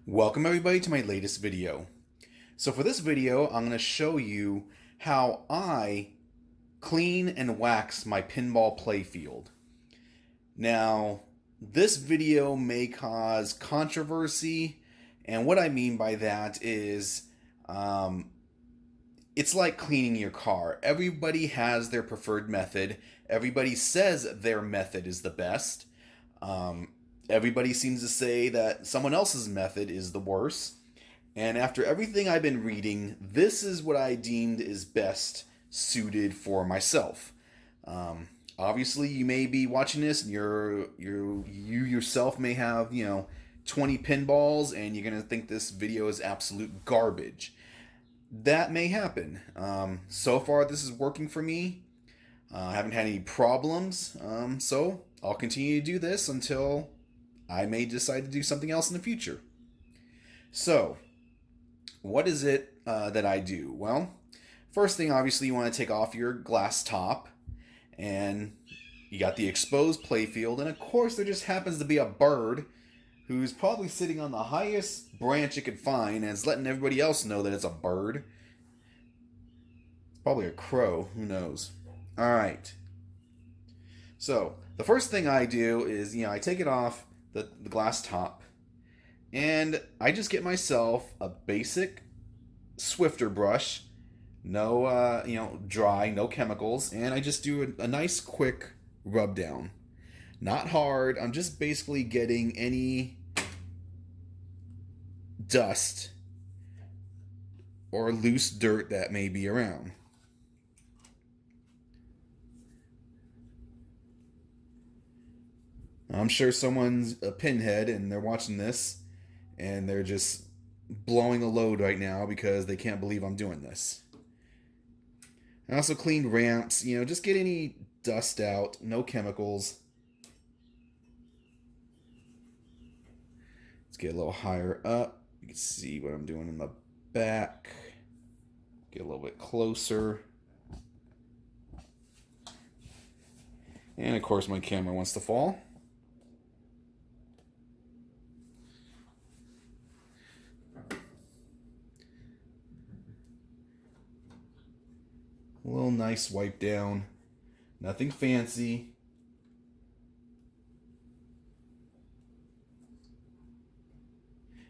Welcome everybody to my latest video. So for this video, I'm going to show you how I clean and wax my pinball playfield. Now, this video may cause controversy, and what I mean by that is it's like cleaning your car. Everybody has their preferred method. Everybody says their method is the best. Everybody seems to say that someone else's method is the worst. And after everything I've been reading, this is what I deemed is best suited for myself. Obviously, you may be watching this and you yourself may have, 20 pinballs and you're going to think this video is absolute garbage. That may happen. So far, this is working for me. I haven't had any problems, so I'll continue to do this until I may decide to do something else in the future. So, what is it that I do? Well, first thing, obviously, you want to take off your glass top, and you got the exposed playfield, and of course, there just happens to be a bird who's probably sitting on the highest branch it could find, and is letting everybody else know that it's a bird. It's probably a crow, who knows? Alright. So, the first thing I do is, I take it off the glass top, and I just get myself a basic Swifter brush, no, dry, no chemicals, and I just do a nice quick rub down. Not hard, I'm just basically getting any dust or loose dirt that may be around. I'm sure someone's a pinhead and they're watching this and they're just blowing a load right now because they can't believe I'm doing this. I also cleaned ramps, just get any dust out, no chemicals. Let's get a little higher up. You can see what I'm doing in the back. Get a little bit closer. And of course my camera wants to fall. A little nice wipe down. Nothing fancy.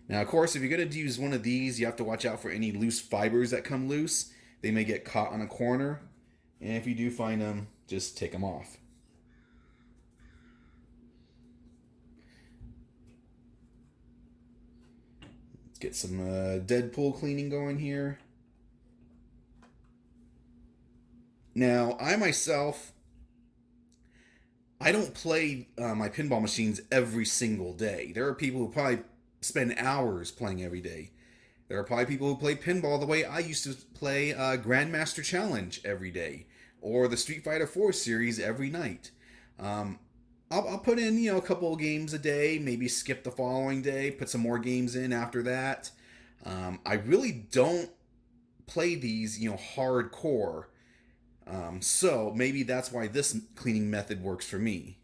Now, of course, if you're going to use one of these, you have to watch out for any loose fibers that come loose. They may get caught on a corner. And if you do find them, just take them off. Let's get some Deadpool cleaning going here. Now, I myself, I don't play my pinball machines every single day. There are people who probably spend hours playing every day. There are probably people who play pinball the way I used to play Grandmaster Challenge every day, or the Street Fighter 4 series every night. I'll put in, a couple of games a day, maybe skip the following day, put some more games in after that. I really don't play these, hardcore. So maybe that's why this cleaning method works for me.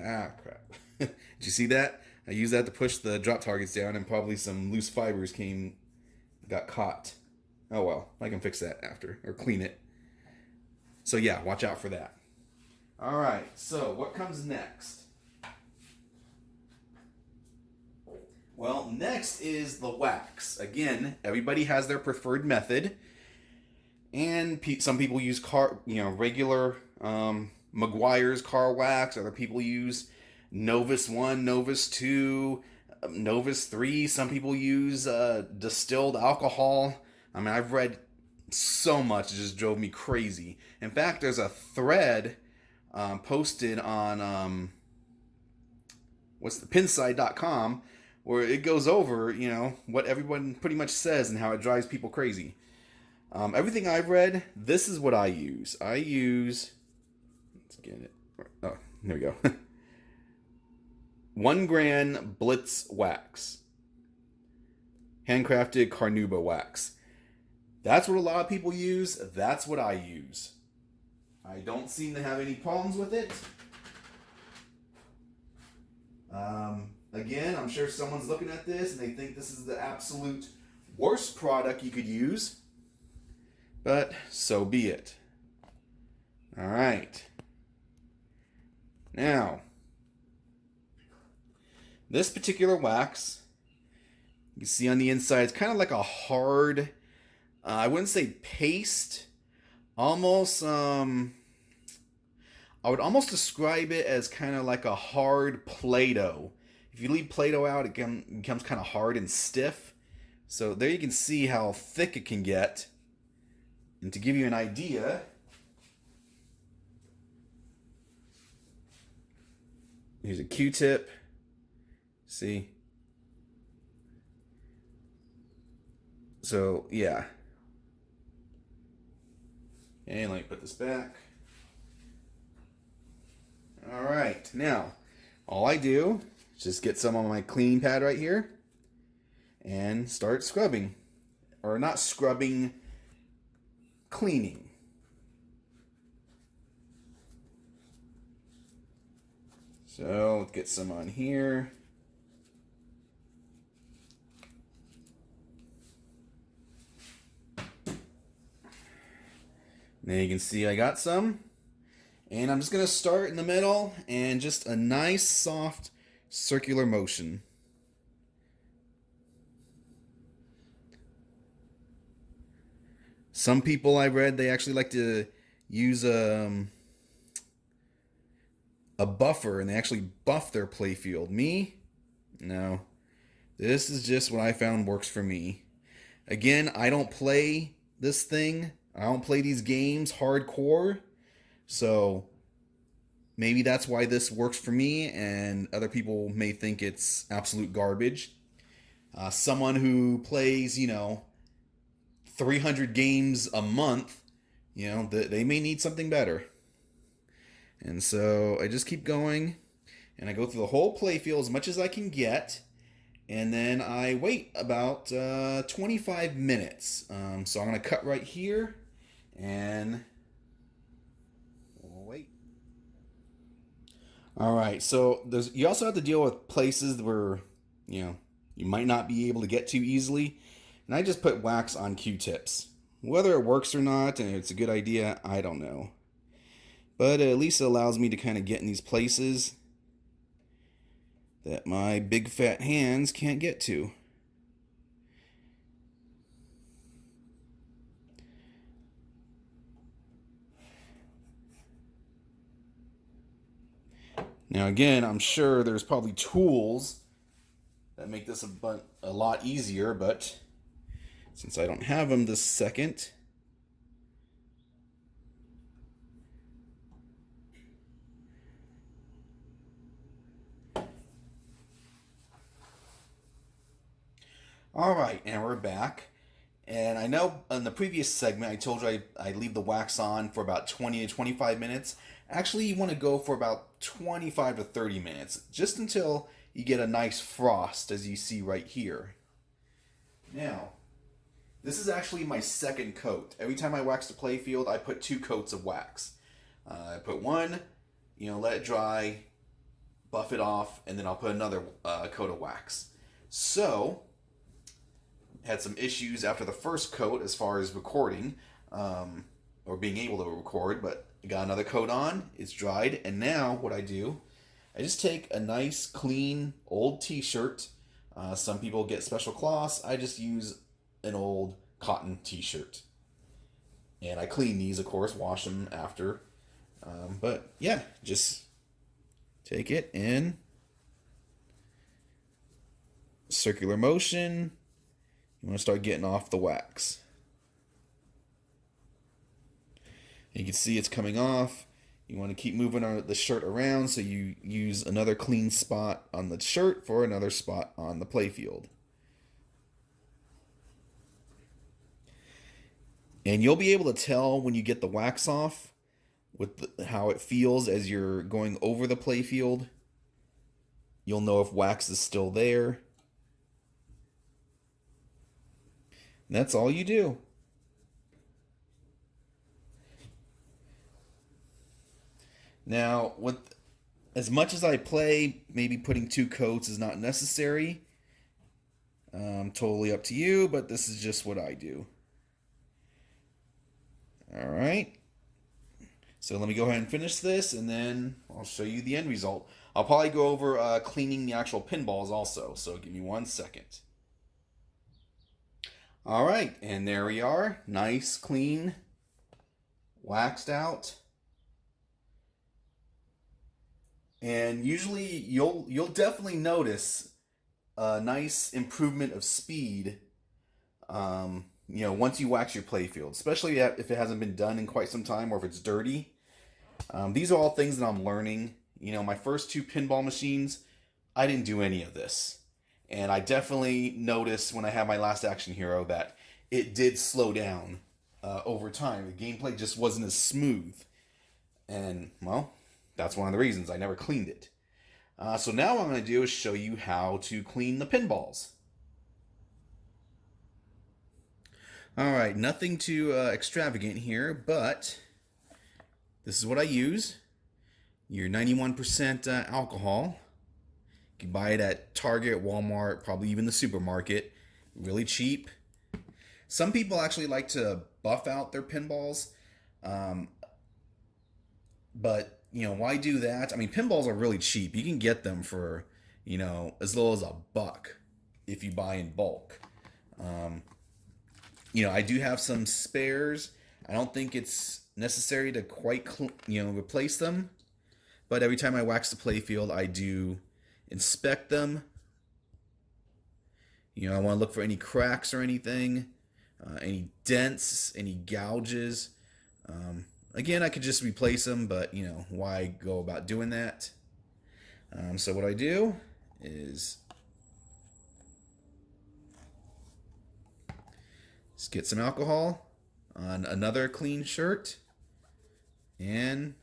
Ah, crap. Did you see that? I used that to push the drop targets down and probably some loose fibers got caught. Oh well, I can fix that after, or clean it. So yeah, watch out for that. Alright, so what comes next? Well, next is the wax. Again, everybody has their preferred method. And some people use regular Meguiar's car wax. Other people use Novus 1, Novus 2, Novus 3. Some people use distilled alcohol. I mean, I've read so much, it just drove me crazy. In fact, there's a thread posted on pinside.com where it goes over, what everyone pretty much says and how it drives people crazy. Everything I've read, this is what I use. Let's get it. Oh, there we go. 1 gram Blitz wax. Handcrafted Carnauba wax. That's what a lot of people use. That's what I use. I don't seem to have any problems with it. Again, I'm sure someone's looking at this and they think this is the absolute worst product you could use. But so be it. All right. Now, this particular wax, you can see on the inside, it's kind of like a hard, I wouldn't say paste, almost, I would almost describe it as kind of like a hard Play-Doh. If you leave Play-Doh out, it becomes kind of hard and stiff. So there you can see how thick it can get. And to give you an idea, here's a Q-tip. See? So, yeah. And let me put this back. Alright, now, all I do is just get some on my cleaning pad right here and start scrubbing. Or not scrubbing, cleaning. So, let's get some on here. Now you can see I got some. And I'm just going to start in the middle and just a nice soft circular motion. Some people I read, they actually like to use a buffer and they actually buff their playfield. Me? No. This is just what I found works for me. Again, I don't play this thing. I don't play these games hardcore. So maybe that's why this works for me and other people may think it's absolute garbage. Someone who plays, 300 games a month, they may need something better. And so I just keep going and I go through the whole playfield as much as I can get. And then I wait about 25 minutes. So I'm going to cut right here and we'll wait. All right, so you also have to deal with places where, you might not be able to get to easily. And I just put wax on Q-tips. Whether it works or not, and it's a good idea, I don't know. But at least it allows me to kind of get in these places that my big fat hands can't get to. Now again, I'm sure there's probably tools that make this a lot easier, but since I don't have them this second, all right, and we're back. And I know in the previous segment I told you I leave the wax on for about 20 to 25 minutes. Actually, you want to go for about 25 to 30 minutes, just until you get a nice frost, as you see right here. Now, this is actually my second coat. Every time I wax the playfield, I put 2 coats of wax. I put one, let it dry, buff it off, and then I'll put another coat of wax. So, had some issues after the first coat as far as recording, or being able to record, but I got another coat on, it's dried, and now what I do, I just take a nice, clean, old t-shirt. Some people get special cloths. I just use an old cotton t-shirt. And I clean these, of course, wash them after. But yeah, just take it in circular motion. You want to start getting off the wax. You can see it's coming off. You want to keep moving the shirt around so you use another clean spot on the shirt for another spot on the playfield. And you'll be able to tell when you get the wax off with how it feels as you're going over the playfield. You'll know if wax is still there. And that's all you do. Now, as much as I play, maybe putting 2 coats is not necessary. Totally up to you, but this is just what I do. Alright. So let me go ahead and finish this, and then I'll show you the end result. I'll probably go over cleaning the actual pinballs also, so give me 1 second. Alright, and there we are. Nice, clean, waxed out. And usually you'll definitely notice a nice improvement of speed, once you wax your playfield, especially if it hasn't been done in quite some time or if it's dirty. These are all things that I'm learning. My first 2 pinball machines, I didn't do any of this. And I definitely noticed when I had my last Action Hero that it did slow down over time. The gameplay just wasn't as smooth. And, well, that's one of the reasons I never cleaned it. So now what I'm going to do is show you how to clean the pinballs. Alright, nothing too extravagant here, but this is what I use. Your 91% alcohol. You can buy it at Target, Walmart, probably even the supermarket. Really cheap. Some people actually like to buff out their pinballs. But why do that? I mean, pinballs are really cheap. You can get them for, as low as $1 if you buy in bulk. I do have some spares. I don't think it's necessary to quite, replace them. But every time I wax the playfield, I do inspect them. I want to look for any cracks or anything, any dents, any gouges. Again, I could just replace them, but, why go about doing that? So what I do is just get some alcohol on another clean shirt and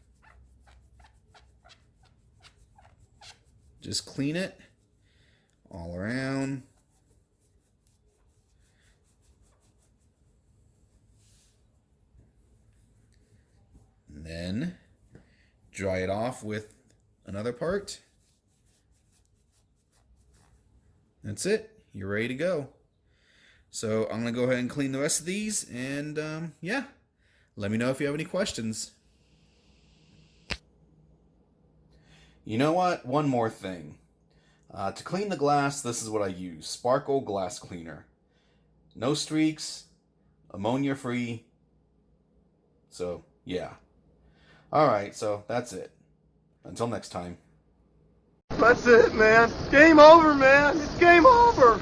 just clean it all around. Then dry it off with another part. That's it. You're ready to go. So I'm going to go ahead and clean the rest of these, and yeah, let me know if you have any questions. You know what? One more thing. To clean the glass, this is what I use. Sparkle glass cleaner. No streaks, ammonia free. So yeah. Alright, so that's it. Until next time. That's it, man. Game over, man. It's game over.